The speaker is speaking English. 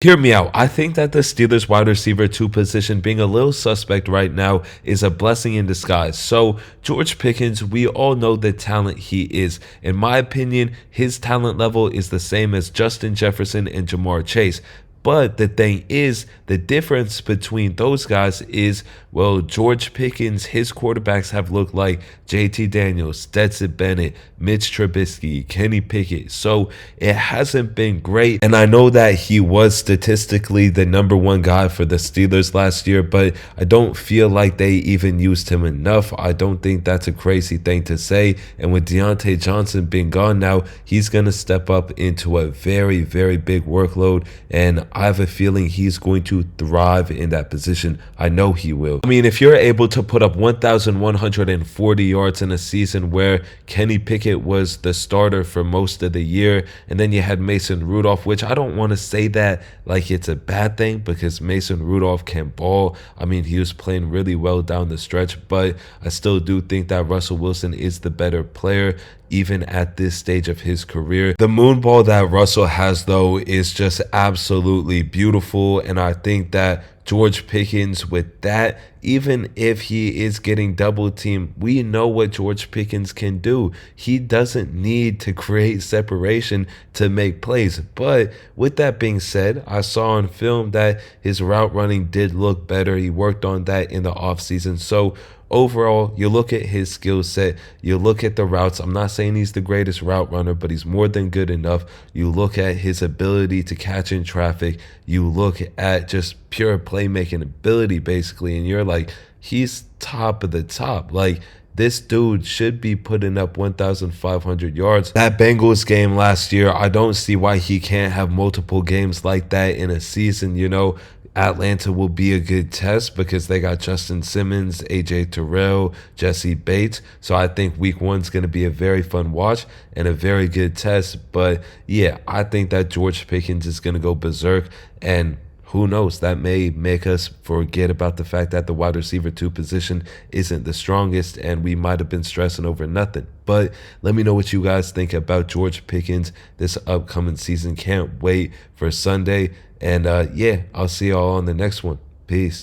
Hear me out. I think that the Steelers wide receiver 2 position being a little suspect right now is a blessing in disguise. So, George Pickens, we all know the talent he is. In my opinion, his talent level is the same as Justin Jefferson and Jamar Chase. But the thing is, the difference between those guys is, well, George Pickens, his quarterbacks have looked like JT Daniels, Stetson Bennett, Mitch Trubisky, Kenny Pickett. So it hasn't been great. And I know that he was statistically the #1 guy for the Steelers last year, but I don't feel like they even used him enough. I don't think that's a crazy thing to say. And with Deontay Johnson being gone now, he's going to step up into a very, very big workload. And I have a feeling he's going to thrive in that position. I know he will. I mean, if you're able to put up 1,140 yards in a season where Kenny Pickett was the starter for most of the year, and then you had Mason Rudolph, which I don't want to say that like it's a bad thing because Mason Rudolph can ball. I mean, he was playing really well down the stretch, but I still do think that Russell Wilson is the better player even at this stage of his career. The moon ball that Russell has, though, is just absolutely beautiful, and I think that George Pickens with that, even if he is getting double teamed, we know what George Pickens can do. He doesn't need to create separation to make plays. But with that being said, I saw on film that his route running did look better. He worked on that in the offseason. So overall, you look at his skill set, you look at the routes. I'm not saying he's the greatest route runner, but he's more than good enough. You look at his ability to catch in traffic. You look at just pure playmaking ability, basically, and you're like, he's top of the top. Like, this dude should be putting up 1,500 yards. That Bengals game last year, I don't see why he can't have multiple games like that in a season. Atlanta will be a good test because they got Justin Simmons, AJ Terrell, Jesse Bates. So I think week 1's going to be a very fun watch and a very good test. But yeah, I think that George Pickens is going to go berserk, and who knows, that may make us forget about the fact that the wide receiver 2 position isn't the strongest and we might have been stressing over nothing. But let me know what you guys think about George Pickens this upcoming season. Can't wait for Sunday. And yeah, I'll see y'all on the next one. Peace.